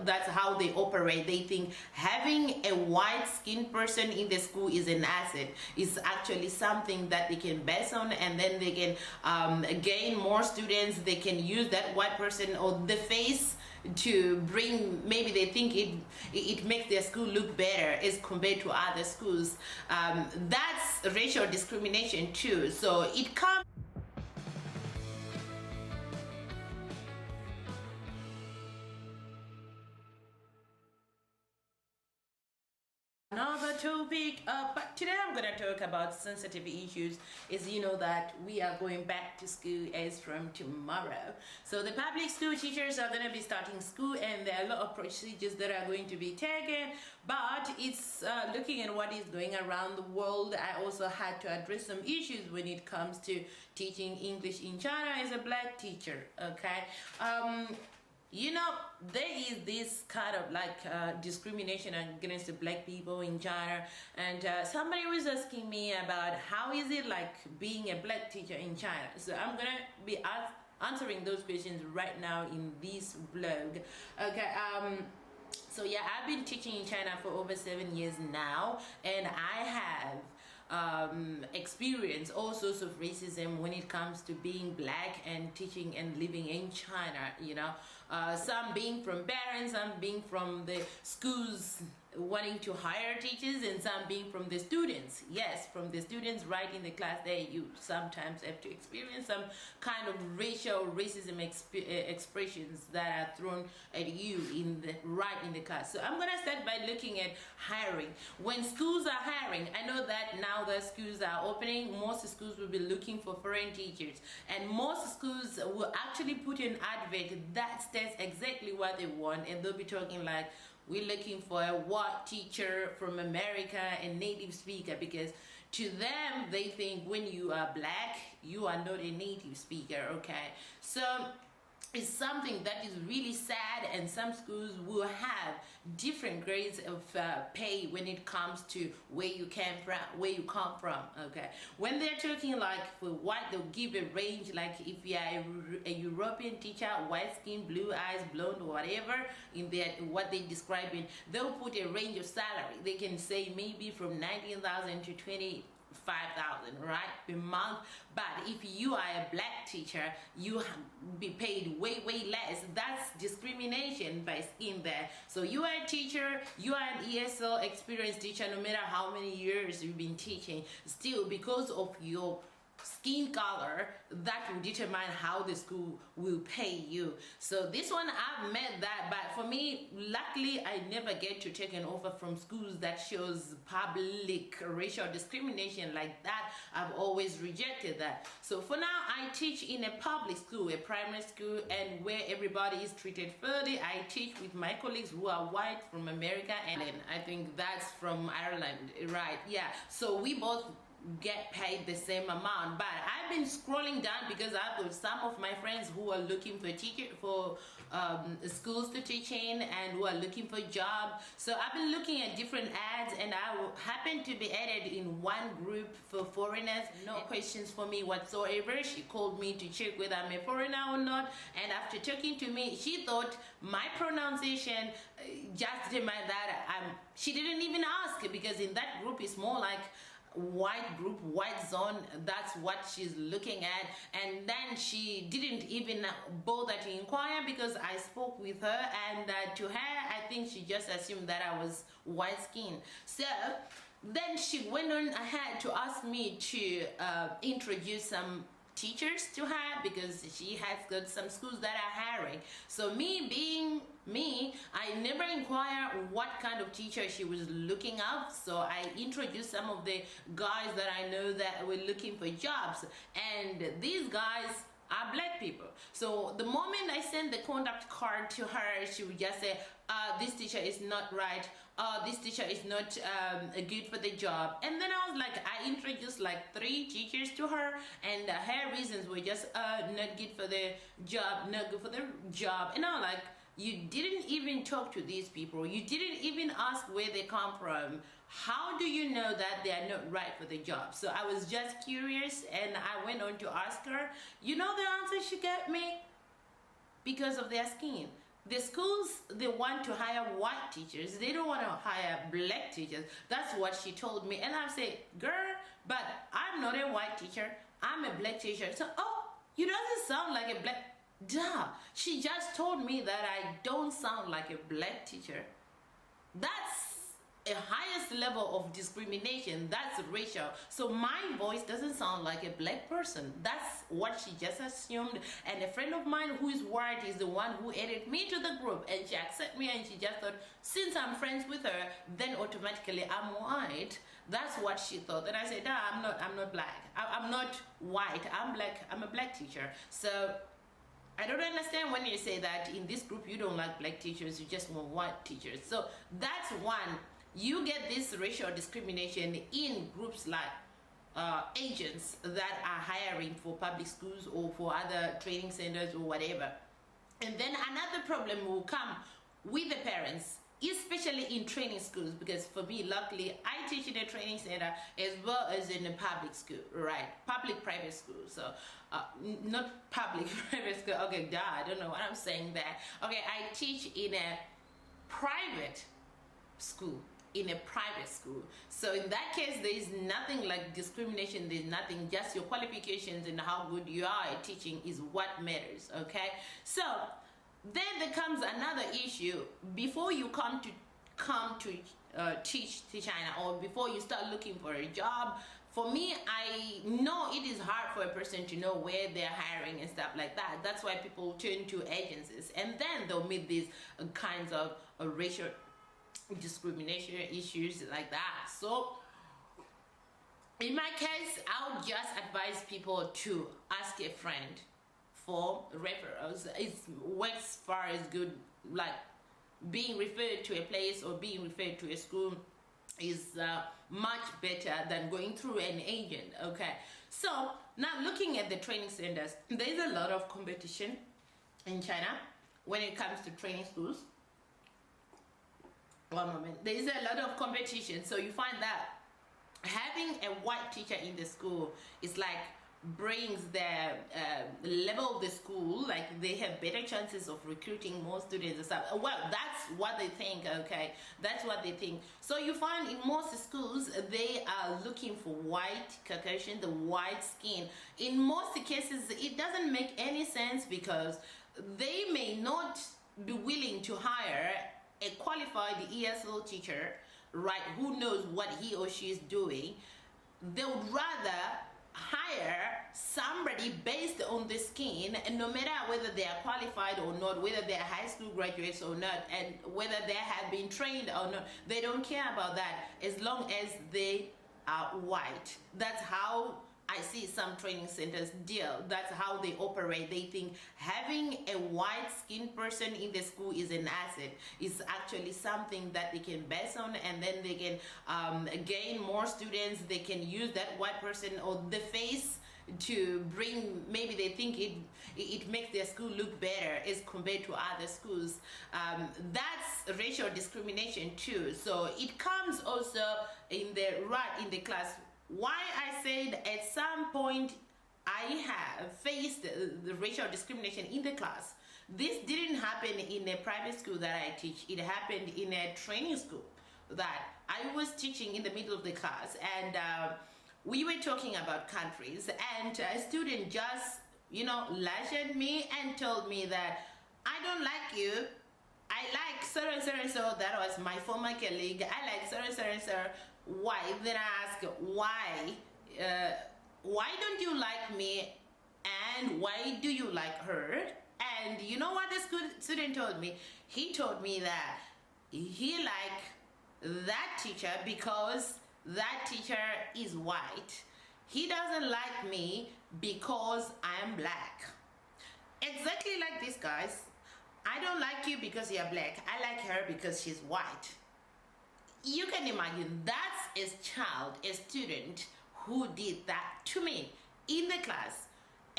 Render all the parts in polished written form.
that's how they operate. They think having a white skinned person in the school is an asset. It's actually something that they can base on, and then they can gain more students. They can use that white person or the face to bring, maybe they think it makes their school look better as compared to other schools. That's racial discrimination too. So it comes. Another topic, but today I'm going to talk about sensitive issues. Is, you know, that we are going back to school as from tomorrow. So the public school teachers are going to be starting school, and there are a lot of procedures that are going to be taken, but it's looking at what is going around the world. I also had to address some issues when it comes to teaching English in China as a black teacher. Okay, you know, there is this kind of like discrimination against the black people in China, and somebody was asking me about how is it like being a black teacher in China. So I'm gonna be answering those questions right now in this vlog. Okay, so yeah, I've been teaching in China for over 7 years now, and I have experience all sorts of racism when it comes to being black and teaching and living in China. You know, some being from parents, some being from the schools wanting to hire teachers, and some being from the students. Yes, from the students right in the class there, you sometimes have to experience some kind of racism expressions that are thrown at you right in the class. So I'm gonna start by looking at hiring. When schools are hiring, I know that now the schools are opening, most schools will be looking for foreign teachers, and most schools will actually put an advert that states exactly what they want, and they'll be talking like, we're looking for a white teacher from America and native speaker, because to them they think when you are black you are not a native speaker. Okay, so it's something that is really sad, and some schools will have different grades of pay when it comes to where you come from. Okay, when they're talking like for white, they'll give a range, like if you are a European teacher, white skin, blue eyes, blonde, whatever, in their what they describe in, they'll put a range of salary. They can say maybe from 19,000 to 25,000, right, per month. But if you are a black teacher, you be paid way less. That's discrimination by skin there. So you are a teacher, you are an ESL experienced teacher, no matter how many years you've been teaching, still because of your skin color, that will determine how the school will pay you. So this one, I've met that, but for me, luckily I never get to take an offer from schools that shows public racial discrimination like that. I've always rejected that. So for now, I teach in a public school, a primary school, and where everybody is treated fairly. I teach with my colleagues who are white from America, and I think that's from Ireland, right? Yeah, so we both get paid the same amount. But I've been scrolling down because I've got some of my friends who are looking for schools to teach in, and who are looking for jobs. So I've been looking at different ads, and I happen to be added in one group for foreigners. No questions for me whatsoever. She called me to check whether I'm a foreigner or not, and after talking to me, she thought my pronunciation just determined that she didn't even ask, because in that group it's more like white group, white zone. That's what she's looking at. And then she didn't even bother to inquire, because I spoke with her, and to her I think she just assumed that I was white skinned. So then she went on ahead to ask me to introduce some teachers to her, because she has got some schools that are hiring. So me being me, I never inquire what kind of teacher she was looking up. So I introduced some of the guys that I know that were looking for jobs, and these guys are black people. So the moment I sent the contact card to her, she would just say, this teacher is not right, this teacher is not good for the job. And then I was like, I introduced like 3 teachers to her, and her reasons were just not good for the job, not good for the job. And I was like, you didn't even talk to these people, you didn't even ask where they come from. How do you know that they are not right for the job? So I was just curious, and I went on to ask her. You know the answer she gave me? Because of their skin. The schools, they want to hire white teachers. They don't want to hire black teachers. That's what she told me. And I said, girl, but I'm not a white teacher. I'm a black teacher. So, oh, you doesn't sound like a black. Duh. She just told me that I don't sound like a black teacher. That's a highest level of discrimination. That's racial. So my voice doesn't sound like a black person. That's what she just assumed. And a friend of mine who is white is the one who added me to the group, and she accepted me, and she just thought, since I'm friends with her, then automatically I'm white. That's what she thought. And I said, no, I'm not black. I'm not white. I'm black. I'm a black teacher. So I don't understand when you say that in this group you don't like black teachers, you just want white teachers. So that's one. You get this racial discrimination in groups like agents that are hiring for public schools or for other training centers or whatever. And then another problem will come with the parents, especially in training schools, because for me, luckily, I teach in a training center as well as in a public school, right? Public private school. So not public private school. Okay, duh, I don't know what I'm saying there. Okay, I teach in a private school. In a private school. So in that case, there is nothing like discrimination. There's nothing, just your qualifications and how good you are at teaching is what matters. Okay, so then there comes another issue. Before you come to teach to China, or before you start looking for a job, for me, I know it is hard for a person to know where they're hiring and stuff like that. That's why people turn to agencies, and then they'll meet these kinds of racial discrimination issues like that. So in my case, I would just advise people to ask a friend for referrals. It works far as good, like being referred to a place or being referred to a school is much better than going through an agent. Okay, so now looking at the training centers, there's a lot of competition in China when it comes to training schools. One moment. There is a lot of competition, so you find that having a white teacher in the school is like brings the level of the school, like they have better chances of recruiting more students and stuff. Well, that's what they think. Okay, that's what they think. So you find in most schools they are looking for white Caucasian, the white skin. In most cases, it doesn't make any sense because they may not be willing to hire a qualified ESL teacher, right, who knows what he or she is doing. They would rather hire somebody based on the skin, and no matter whether they are qualified or not, whether they are high school graduates or not, and whether they have been trained or not, they don't care about that as long as they are white. That's how I see some training centers deal. That's how they operate. They think having a white skinned person in the school is an asset. It's actually something that they can base on, and then they can gain more students. They can use that white person or the face to bring, maybe they think it makes their school look better as compared to other schools. That's racial discrimination too. So it comes also in the class. Why I said at some point I have faced the racial discrimination in the class. This didn't happen in a private school that I teach. It happened in a training school that I was teaching in the middle of the class, and we were talking about countries, and a student just, lashed at me and told me that I don't like you. I like so and so and so. That was my former colleague. I like so and so and so. Why? Then I asked, why? Why don't you like me? And why do you like her? And you know what the student told me? He told me that he liked that teacher because that teacher is white. He doesn't like me because I'm black. Exactly like this, guys. I don't like you because you're black. I like her because she's white. You can imagine that's a child, a student who did that to me in the class.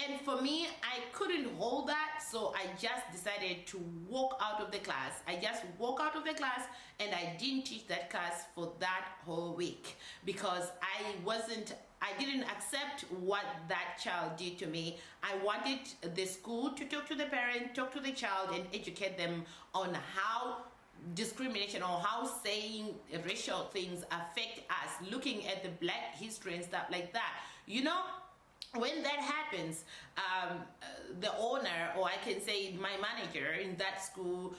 And for me, I couldn't hold that, so I just decided to walk out of the class. I just walk out of the class, and I didn't teach that class for that whole week because I didn't accept what that child did to me. I wanted the school to talk to the parent, talk to the child, and educate them on how discrimination or how saying racial things affect us, looking at the Black history and stuff like that. You know, when that happens, the owner, or I can say my manager in that school,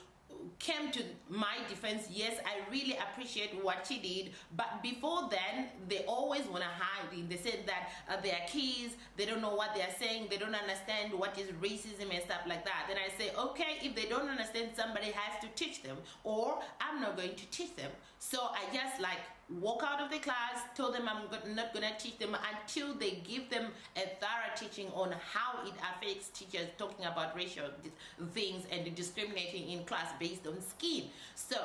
came to my defense. Yes, I really appreciate what she did, but before then they always want to hide. They said that they are kids, they don't know what they are saying, they don't understand what is racism and stuff like that. Then I say, okay, if they don't understand, somebody has to teach them, or I'm not going to teach them. So I just like walk out of the class, told them I'm not gonna teach them until they give them a thorough teaching on how it affects teachers talking about racial things and discriminating in class based on skin. So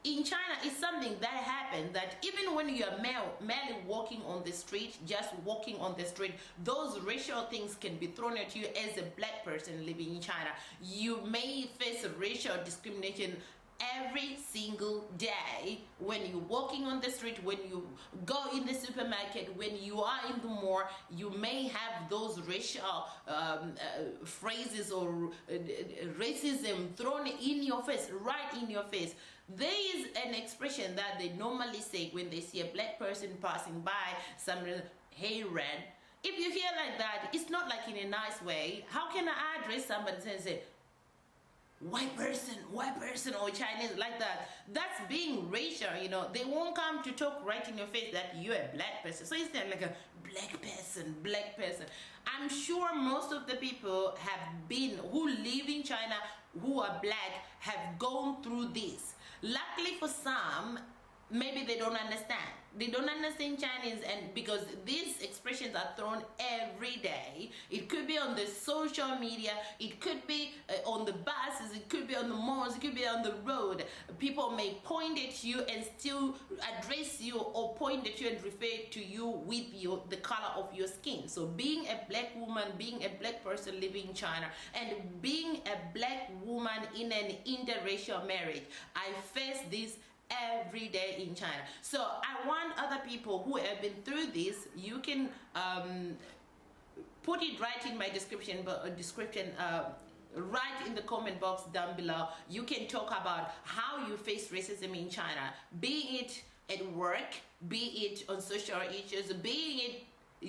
in China, it's something that happened, that even when you are merely walking on the street, just walking on the street, those racial things can be thrown at you as a Black person living in China. You may face racial discrimination every single day when you're walking on the street, when you go in the supermarket, when you are in the mall. You may have those racial phrases or racism thrown in your face, right in your face. There is an expression that they normally say when they see a Black person passing by, some hey red. If you hear like that, it's not like in a nice way. How can I address somebody and say white person, or Chinese like that? That's being racial, you know. They won't come to talk right in your face that you're a Black person. So it's not like a black person. I'm sure most of the people who live in China, who are Black, have gone through this. Luckily for some, maybe they don't understand. They don't understand Chinese, and because these expressions are thrown every day. It could be on the social media, it could be on the buses, it could be on the malls, it could be on the road. People may point at you and still address you, or point at you and refer to you with the color of your skin. So being a Black woman, being a Black person living in China, and being a Black woman in an interracial marriage, I face this every day in China. So I want other people who have been through this, you can put it right in my description, right in the comment box down below. You can talk about how you face racism in China, be it at work, be it on social issues, be it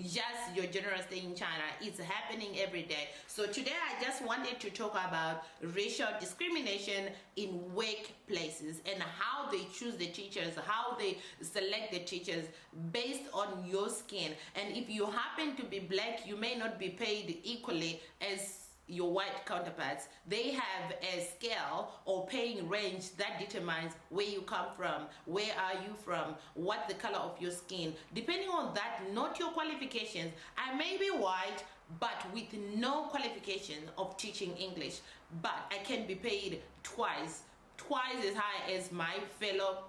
just your general stay in China. It's happening every day. So today I just wanted to talk about racial discrimination in workplaces and how they choose the teachers, how they select the teachers based on your skin. And if you happen to be Black, you may not be paid equally as your white counterparts. They have a scale or paying range that determines where you come from, where are you from, what the color of your skin. Depending on that, not your qualifications. I may be white, but with no qualification of teaching English, but I can be paid twice as high as my fellow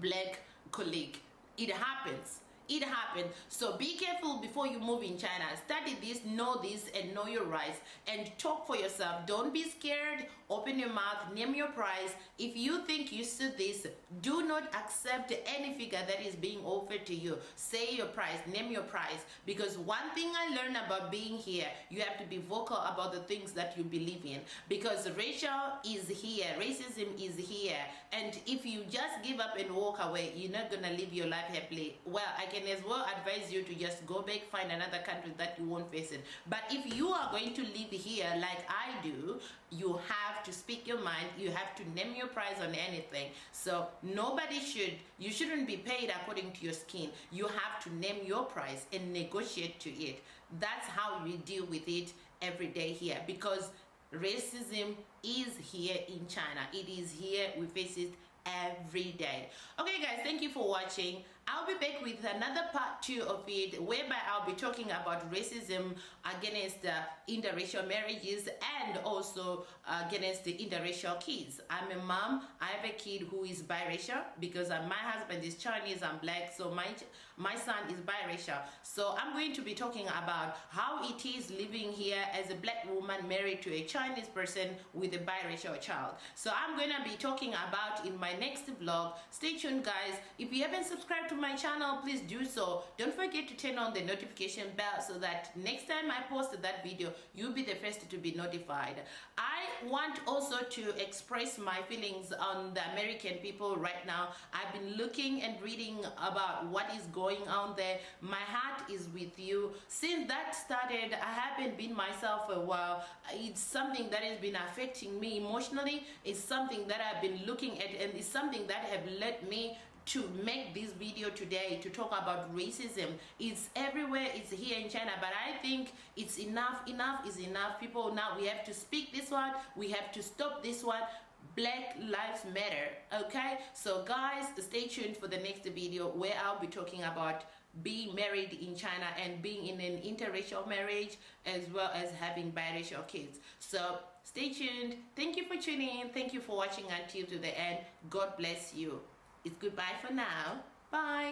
Black colleague. It happens. It happened. So be careful before you move in China. Study this, and know your rights, and talk for yourself. Don't be scared. Open your mouth, name your price. If you think you suit this, do not accept any figure that is being offered to you. Say your price, name your price. Because one thing I learned about being here, you have to be vocal about the things that you believe in. Because racial is here, racism is here. And if you just give up and walk away, you're not gonna live your life happily. Well, I can as well advise you to just go back, find another country that you won't face it. But if you are going to live here like I do, you have to speak your mind. You have to name your price on anything. So you shouldn't be paid according to your skin. You have to name your price and negotiate to it. That's how we deal with it every day here, because racism is here in China. It is here. We face it every day. Okay guys, thank you for watching. I'll be back with another part 2 of it, whereby I'll be talking about racism against interracial marriages and also against the interracial kids. I'm a mom. I have a kid who is biracial because my husband is Chinese, I'm black, so my son is biracial. So I'm going to be talking about how it is living here as a black woman married to a Chinese person with a biracial child. So I'm going to be talking about in my next vlog. Stay tuned, guys. If you haven't subscribed to my channel, please do so. Don't forget to turn on the notification bell so that next time I post that video, you'll be the first to be notified. I want also to express my feelings on the American people right now. I've been looking and reading about what is going on there. My heart is with you. Since that started, I haven't been myself for a while. It's something that has been affecting me emotionally. It's something that I've been looking at, and it's something that have led me to make this video today to talk about racism. It's everywhere, it's here in China, but I think it's enough. Enough is enough. People, now we have to speak this one, we have to stop this one. Black lives matter. Okay, so guys, stay tuned for the next video where I'll be talking about being married in China and being in an interracial marriage, as well as having biracial kids. So stay tuned. Thank you for tuning in. Thank you for watching until to the end. God bless you. It's goodbye for now. Bye.